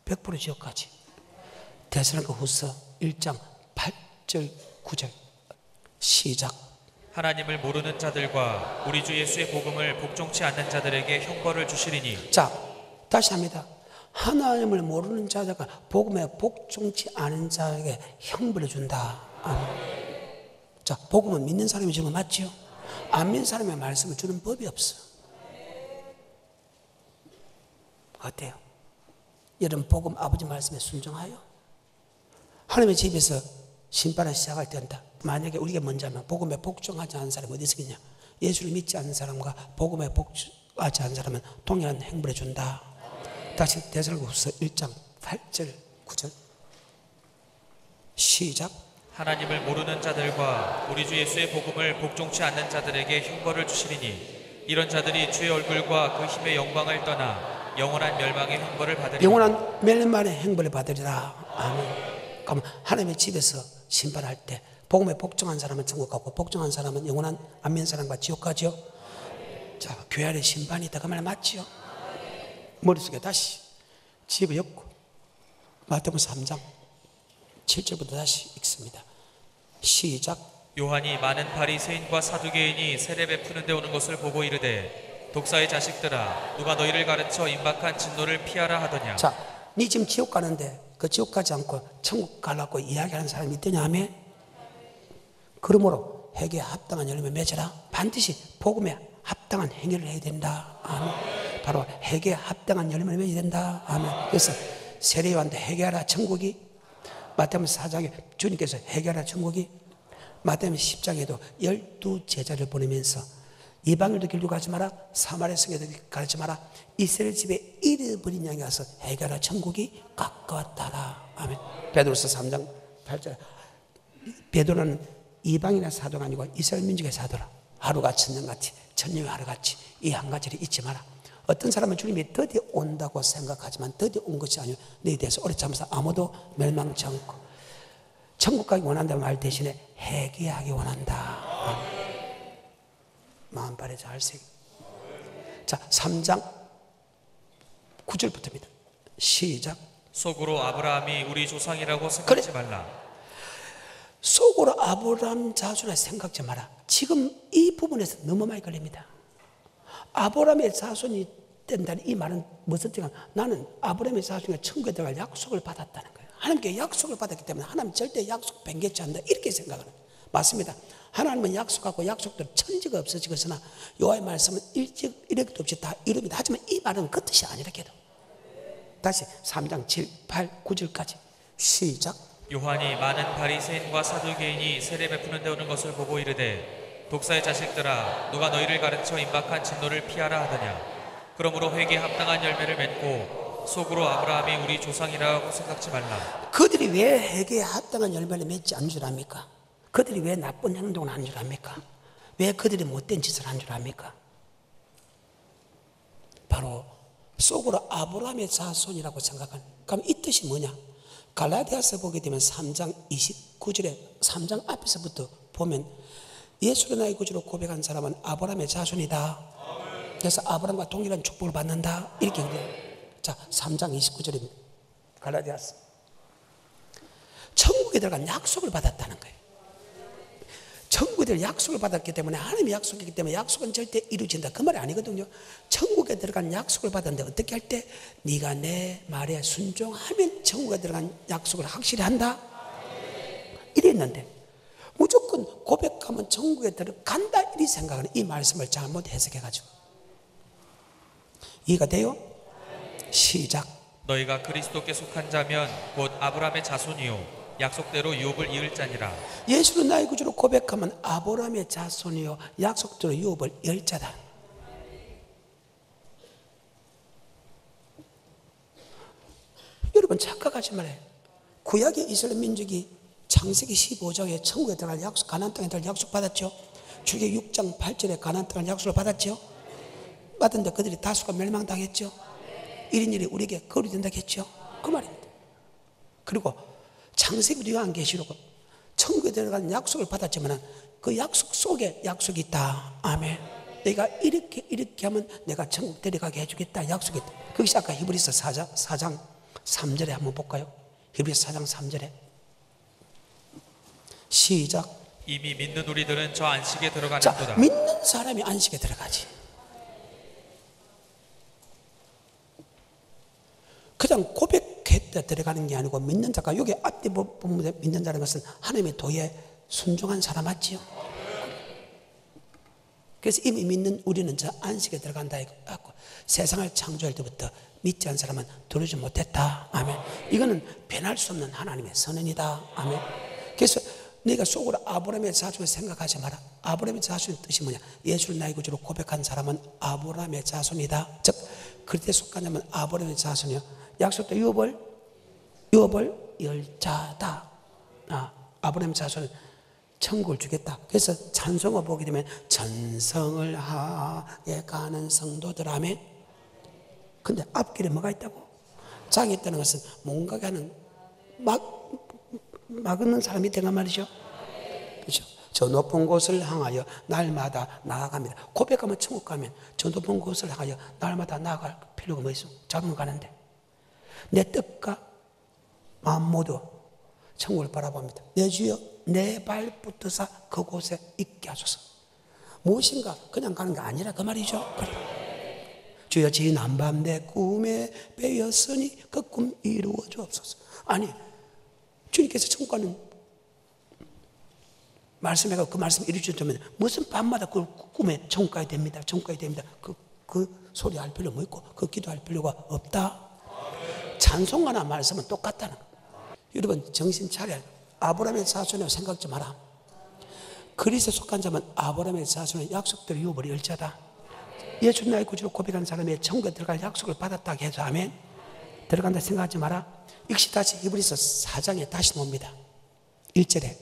S1: 100% 지옥까지. 데살로니가 후서 1장 8절 9절 시작.
S2: 하나님을 모르는 자들과 우리 주 예수의 복음을 복종치 않는 자들에게 형벌을 주시리니.
S1: 자, 다시 합니다. 하나님을 모르는 자들과 복음에 복종치 않은 자에게 형벌을 준다. 아멘. 자, 복음은 믿는 사람이 주는 거 맞지요? 안 믿는 사람의 말씀을 주는 법이 없어. 어때요? 여러분 복음 아버지 말씀에 순종하여? 하나님의 집에서 심판을 시작할 때 한다. 만약에 우리가 먼저 하면 복음에 복종하지 않은 사람이 어디 있겠냐? 예수를 믿지 않는 사람과 복음에 복종하지 않은 사람은 동일한 행벌을 준다. 다시 데살로니가후서 1장 8절 9절 시작.
S2: 하나님을 모르는 자들과 우리 주 예수의 복음을 복종치 않는 자들에게 형벌을 주시리니 이런 자들이 주의 얼굴과 그 힘의 영광을 떠나 영원한 멸망의 형벌을 받으리라.
S1: 영원한 멸망의 형벌을 받으리라. 아멘. 그럼 하나님의 집에서 심판할 때 복음에 복종한 사람은 천국 가고 복종한 사람은 영원한 안 믿는 사람과 지옥 가죠. 자, 교회 안에 심판이 있다 그 말 맞지요? 머릿속에 다시 집어엮고 마태복음 3장 7절부터 다시 읽습니다. 시작.
S2: 요한이 많은 바리새인과 사두개인이 세례 베푸는 데 오는 것을 보고 이르되 독사의 자식들아 누가 너희를 가르쳐 임박한 진노를 피하라 하더냐.
S1: 자, 니 지금 지옥 가는데 그 지옥 가지 않고 천국 가려고 이야기하는 사람이 있더냐 하면 그러므로 회개에 합당한 열매 맺어라. 반드시 복음에 합당한 행위를 해야 된다. 아멘. 바로 회개에 합당한 열매를 맺어야 된다. 아멘. 그래서 세례요한도 회개하라 천국이, 마태복음 4장에 주님께서 회개하라 천국이, 마태복음 10장에도 12제자를 보내면서 이방인도 길로 가지 마라, 사마리아 성에도 가지 마라, 이스라엘 집에 잃어버린 양이 와서 회개하라 천국이 가까웠다라. 아멘. 베드로서 3장 8절. 베드로는 이방인의 사도가 아니고 이스라엘 민족의 사도라. 하루가 천년같이, 천년이 하루같이 이 한 가지를 잊지 마라. 어떤 사람은 주님이 드디어 온다고 생각하지만 드디어 온 것이 아니고 너희에 대해서 오래 참아서 아무도 멸망치 않고 천국 가기 원한다는 말 대신에 회개하기 원한다. 마음발에 잘 새기. 자, 3장 9절부터입니다. 시작.
S2: 속으로 아브라함이 우리 조상이라고 생각지 말라.
S1: 속으로 아브라함 자손을 생각지 마라. 지금 이 부분에서 너무 많이 걸립니다. 아브라함의 자손이 된다는 이 말은 무슨 뜻이냐? 나는 아브라함의 자손이 천국에 들어갈 약속을 받았다는 거예요. 하나님께 약속을 받았기 때문에 하나님 절대 약속 변개치 않는다 이렇게 생각하는 거예요. 맞습니다. 하나님은 약속하고 약속대로 천지가 없어지거나 여호와의 말씀은 일찍 이력도 없이 다 이룹니다. 하지만 이 말은 그 뜻이 아니라 해도. 다시 3장 7, 8, 9절까지 시작.
S2: 요한이 많은 바리새인과 사두개인이 세례 베푸는 데 오는 것을 보고 이르되 독사의 자식들아 누가 너희를 가르쳐 임박한 진노를 피하라 하더냐. 그러므로 회개에 합당한 열매를 맺고 속으로 아브라함이 우리 조상이라고 생각지 말라.
S1: 그들이 왜 회개에 합당한 열매를 맺지 않는 줄 압니까? 그들이 왜 나쁜 행동을 하는 줄 압니까? 왜 그들이 못된 짓을 하는 줄 압니까? 바로 속으로 아브라함의 자손이라고 생각하는. 그럼 이 뜻이 뭐냐? 갈라디아서 보게 되면 3장 29절에 3장 앞에서부터 보면 예수를 나의 구주로 고백한 사람은 아브라함의 자손이다. 그래서 아브라함과 동일한 축복을 받는다. 이렇게 얘기해요. 자, 3장 29절입니다. 갈라디아서. 천국에 들어간 약속을 받았다는 거예요. 천국에 들어간 약속을 받았기 때문에 하나님의 약속이기 때문에 약속은 절대 이루어진다. 그 말이 아니거든요. 천국에 들어간 약속을 받았는데 어떻게 할 때? 네가 내 말에 순종하면 천국에 들어간 약속을 확실히 한다. 이랬는데 무조건 고백하면 천국에 들어간다 이리 생각하는 이 말씀을 잘못 해석해가지고 이해가 돼요? 시작.
S2: 너희가 그리스도께 속한 자면 곧 아브라함의 자손이요 약속대로 유업을 이을 자니라.
S1: 예수를 나의 구주로 고백하면 아브라함의 자손이요 약속대로 유업을 이을 자다. 여러분 착각하지 말아요. 구약의 이스라엘 민족이 창세기 15장에 천국에 들어갈 약속, 가나안 땅에 들어갈 약속 받았죠. 출애굽 6장 8절에 가나안 땅을 약속을 받았죠. 받았는데 그들이 다수가 멸망당했죠. 1인 1이 우리에게 거울이 된다고 했죠. 그 말입니다. 그리고 창세기도 요한계시록 천국에 들어간 약속을 받았지만 그 약속 속에 약속이 있다. 아멘. 내가 이렇게 하면 내가 천국 데려가게 해주겠다. 약속이 있다. 그것이 아까 히브리서 4장 3절에 한번 볼까요? 히브리서 4장 3절에 시작.
S2: 이미 믿는 우리들은 저 안식에
S1: 자,
S2: 들어가는도다.
S1: 믿는 사람이 안식에 들어가지. 그냥 고백했다 들어가는 게 아니고 믿는 자가, 여기 앞에 보면 믿는 자라는 것은 하나님의 도에 순종한 사람 맞지요? 그래서 이미 믿는 우리는 저 안식에 들어간다 했고, 세상을 창조할 때부터 믿지 않은 사람은 들어오지 못했다. 아멘. 이거는 변할 수 없는 하나님의 선언이다. 아멘. 그래서 네가 속으로 아브라함의 자손을 생각하지 마라. 아브라함의 자손의 뜻이 뭐냐? 예수를 나의 구주로 고백한 사람은 아브라함의 자손이다. 즉 그때 속하냐면 아브라함의 자손이요, 약속도 유업을 열자다. 아브라함의 자손은 천국을 주겠다. 그래서 찬송을 보게 되면 전성을 하에 가는 성도들. 아멘. 근데 앞길에 뭐가 있다고? 장이 있다는 것은 뭔가 하는 막는 사람이 있단 말이죠. 그렇죠? 저 높은 곳을 향하여 날마다 나아갑니다. 고백하면 천국 가면 저 높은 곳을 향하여 날마다 나아갈 필요가 뭐 있어? 잡으면 가는데 내 뜻과 마음 모두 천국을 바라봅니다. 내 주여 내 발 붙드사 그곳에 있게 하소서. 무엇인가 그냥 가는 게 아니라 그 말이죠. 그래. 주여 지난 밤 내 꿈에 베었으니 그 꿈 이루어 주옵소서. 아니 주님께서 천국 가는 말씀해가 그 말씀 이루어 주면 무슨 밤마다 그 꿈에 천국 가야 됩니다. 천국 가야 됩니다. 그 소리 할 필요 뭐 있고 그 기도할 필요가 없다. 찬송가나 말씀은 똑같다는 거. 여러분 정신 차려야 돼. 아브라함의 자손이라고 생각 좀 마라. 그리스도에 속한 자면 아브라함의 자손은 약속대로 유업을 열자다. 예수 나의 구주로 고백한 사람이 천국에 들어갈 약속을 받았다 해서 아멘. 들어간다 생각하지 마라. 역시 다시 히브리서 4장에 다시 옵니다. 1절에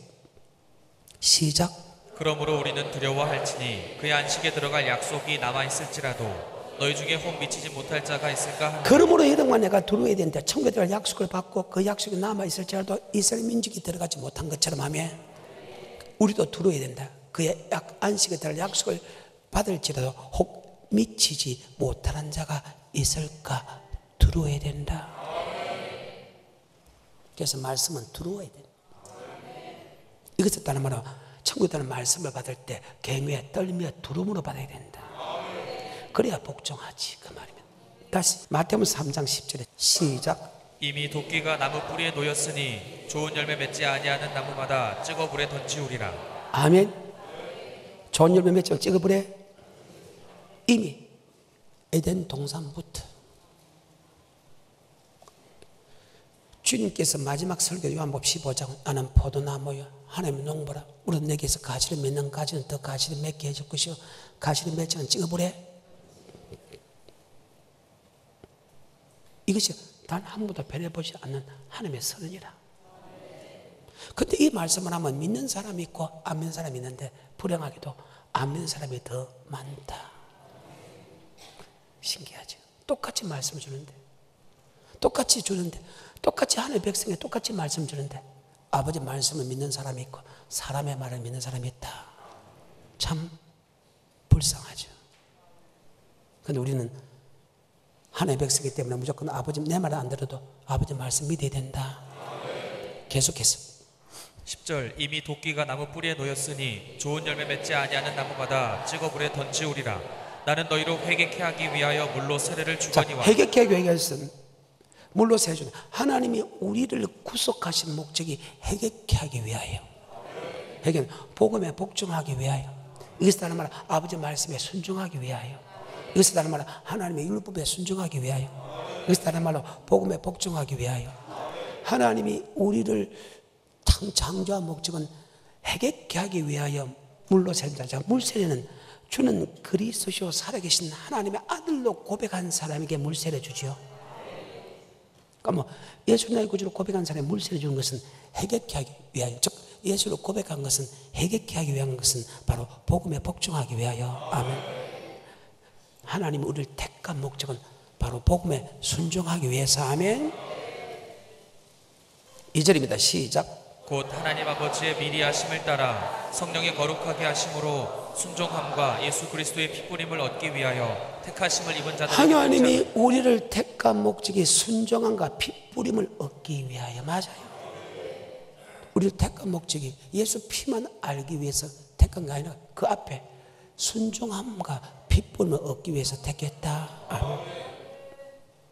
S1: 시작.
S2: 그러므로 우리는 두려워할지니 그의 안식에 들어갈 약속이 남아있을지라도 너희 중에 혹 미치지 못할 자가 있을까 하나.
S1: 그러므로 이런과 내가 두려워야 되는데 천국에 들어갈 약속을 받고 그 약속이 남아있을지라도 이스라엘 민족이 들어가지 못한 것처럼 하면 우리도 두려워야 된다. 그의 안식에 들어갈 약속을 받을지라도 혹 미치지 못하는 자가 있을까 두려워야 된다. 그래서 말씀은 두려워야 된다. 이것을 따른 말은 천국에 따른 말씀을 받을 때 경외 떨며 두려움으로 받아야 된다. 그래야 복종하지 그 말이면. 다시 마태복음 3장 10절에 시작.
S2: 이미 도끼가 나무 뿌리에 놓였으니 좋은 열매 맺지 아니하는 나무마다 찍어 불에 던지우리라.
S1: 아멘. 좋은 열매 맺지 찍어 불에. 이미 에덴 동산부터 주님께서 마지막 설교 요한복음 15장 나는 포도나무요 하나님의 농부라 우리 내게서 가시를 맺는 가지는 더 가시를 맺게 해줄 것이요 가시를 맺지는 찍어 불에. 이것이 단 한 번도 변해보지 않는 하나님의 선언이라. 근데 이 말씀을 하면 믿는 사람이 있고 안 믿는 사람이 있는데 불행하게도 안 믿는 사람이 더 많다. 신기하죠. 똑같이 말씀을 주는데 똑같이 하나님의 백성에 똑같이 말씀 주는데 아버지 말씀을 믿는 사람이 있고 사람의 말을 믿는 사람이 있다. 참 불쌍하죠. 근데 우리는 하나님의 백성이기 때문에 무조건 아버지 내 말을 안 들어도 아버지 말씀 믿어야 된다. 계속해서
S2: 10절 이미 도끼가 나무 뿌리에 놓였으니 좋은 열매 맺지 아니하는 나무마다 찍어 불에 던지우리라. 나는 너희로 회개케 하기 위하여 물로 세례를 주거니와.
S1: 회개케 하기 위해서 물로 세례 주는 하나님이 우리를 구속하신 목적이 회개케 하기 위하여. 회개는 복음에 복종하기 위하여. 이것을 다른 말은 아버지 말씀에 순종하기 위하여. 이것을 다른 말은 하나님의 율법에 순종하기 위하여. 이것을 다른 말로 복음에 복종하기 위하여. 하나님이 우리를 창조한 목적은 회개케 하기 위하여 물로 세례자. 물세례는 주는 그리스도시요 살아계신 하나님의 아들로 고백한 사람에게 물세례 주지요. 그러니까 뭐 예수 나의 구주로 고백한 사람에 물세례 주는 것은 회개케 하기 위하여. 즉 예수를 고백한 것은 회개케 하기 위한 것은 바로 복음에 복종하기 위하여. 아멘. 하나님이 우리를 택한 목적은 바로 복음에 순종하기 위해서. 아멘. 2절입니다. 시작.
S2: 곧 하나님 아버지의 미리 하심을 따라 성령의 거룩하게 하심으로 순종함과 예수 그리스도의 피뿌림을 얻기 위하여 택하심을 입은 자들.
S1: 하나님이 우리를 택한 목적이 순종함과 피뿌림을 얻기 위하여. 맞아요. 우리를 택한 목적이 예수 피만 알기 위해서 택한 게 아니라 그 앞에 순종함과 기쁨을 얻기 위해서 택했다.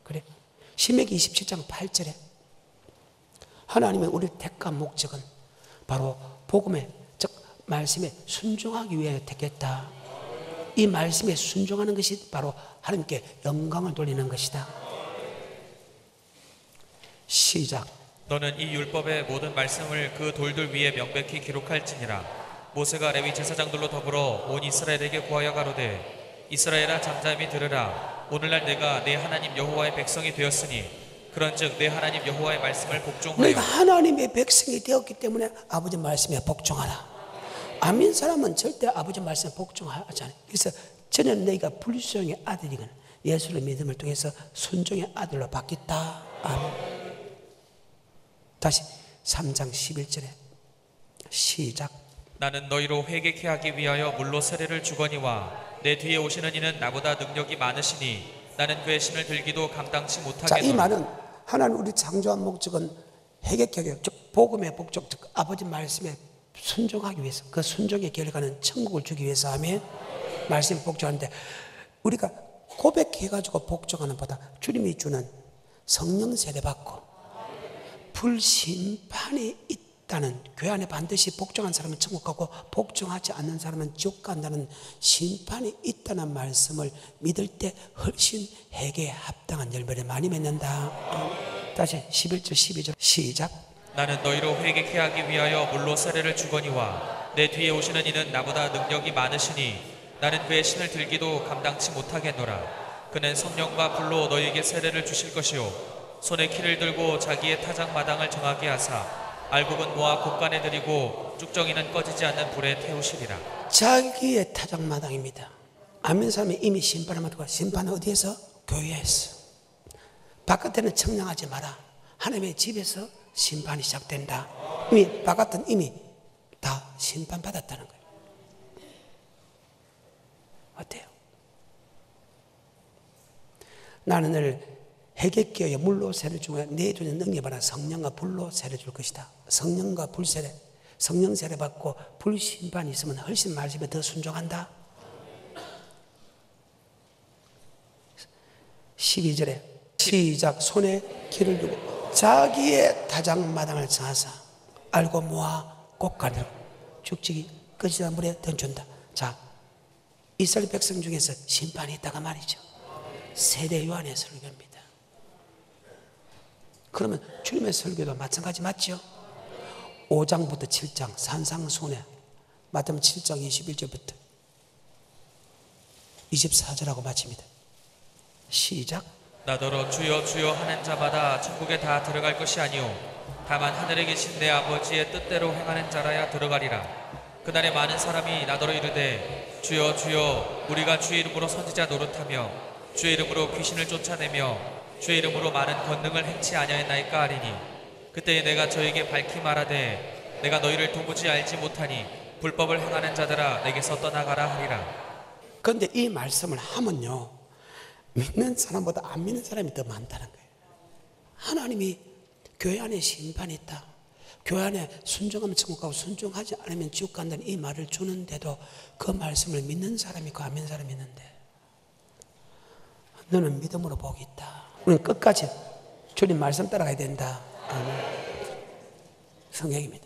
S1: 그래. 신명기 27장 8절에 하나님의 우리를 택한 목적은 바로 복음의 즉 말씀에 순종하기 위해 택했다. 이 말씀에 순종하는 것이 바로 하나님께 영광을 돌리는 것이다. 시작.
S2: 너는 이 율법의 모든 말씀을 그 돌들 위에 명백히 기록할지니라. 모세가 레위 제사장들로 더불어 온 이스라엘에게 구하여 가로되 이스라엘아 잠잠히 들으라. 오늘날 내가 내 하나님 여호와의 백성이 되었으니 그런즉 내 하나님 여호와의 말씀을 복종하여
S1: 너희가 하나님의 백성이 되었기 때문에 아버지 말씀에 복종하라. 아멘 사람은 절대 아버지 말씀에 복종하지 않아요. 그래서 저는 너희가 불순종의 아들이거든 예수를 믿음을 통해서 순종의 아들로 바뀌었다. 아멘. 다시 3장 11절에 시작.
S2: 나는 너희로 회개케 하기 위하여 물로 세례를 주거니와 내 뒤에 오시는 이는 나보다 능력이 많으시니 나는 그의 신을 들기도 감당치 못하겠노라.
S1: 자, 이 말은 하나님 우리 창조한 목적은 회개케 하기, 즉 복음의 목적, 즉 아버지 말씀에 순종하기 위해서, 그 순종의 결과는 천국을 주기 위해서 하면 말씀에 복종하는데, 우리가 고백해가지고 복종하는 보다 주님이 주는 성령 세례 받고 불심판이 있다는, 교회 안에 반드시 복종한 사람은 천국 가고 복종하지 않는 사람은 지옥 간다는 심판이 있다는 말씀을 믿을 때 훨씬 회개에 합당한 열매를 많이 맺는다. 다시 11절 12절 시작.
S2: 나는 너희로 회개케 하기 위하여 물로 세례를 주거니와 내 뒤에 오시는 이는 나보다 능력이 많으시니 나는 그의 신을 들기도 감당치 못하겠노라. 그는 성령과 불로 너희에게 세례를 주실 것이요 손에 키를 들고 자기의 타작 마당을 정하게 하사 알곡은 모아 곳간에 들이고 쭉정이는 꺼지지 않는 불에 태우시리라.
S1: 자기의 타작 마당입니다. 아멘 사람이 이미 심판을 받고, 심판은 어디에서? 교회에서. 바깥에는 청량하지 마라. 하나님의 집에서 심판이 시작된다. 이미 바깥은 이미 다 심판받았다는 거예요. 어때요? 나는 너를 회개케 물로 세례 주고 내 주는 능력을 받아 성령과 불로 세례 줄 것이다. 성령과 불 세례, 성령 세례 받고 불 심판이 있으면 훨씬 말씀에 더 순종한다. 12절에 시작. 손에 키를 두고 자기의 타작마당을 정하사 알고 모아 곳간을 죽지기 꺼지지 않는 물에 던진다. 자, 이스라엘 백성 중에서 심판이 있다가 말이죠. 세례 요한의 설교입니다. 그러면 주님의 설교도 마찬가지 맞죠? 5장부터 7장 산상순회, 마태복음 7장 21절부터 24절하고 마칩니다. 시작.
S2: 나더러 주여 주여 하는 자마다 천국에 다 들어갈 것이 아니오 다만 하늘에 계신 내 아버지의 뜻대로 행하는 자라야 들어가리라. 그날에 많은 사람이 나더러 이르되 주여 주여 우리가 주의 이름으로 선지자 노릇하며 주의 이름으로 귀신을 쫓아내며 주의 이름으로 많은 권능을 행치 아니하였나이까 하리니 그때에 내가 저에게 밝히 말하되 내가 너희를 도무지 알지 못하니 불법을 행하는 자들아 내게서 떠나가라 하리라.
S1: 그런데 이 말씀을 하면요 믿는 사람보다 안 믿는 사람이 더 많다는 거예요. 하나님이 교회 안에 심판이 있다, 교회 안에 순종하면 천국 가고 순종하지 않으면 지옥 간다는 이 말을 주는데도 그 말씀을 믿는 사람이 있고 안 믿는 사람이 있는데, 너는 믿음으로 복이 있다. 우리는 끝까지 주님 말씀 따라가야 된다. 아멘. 성경입니다.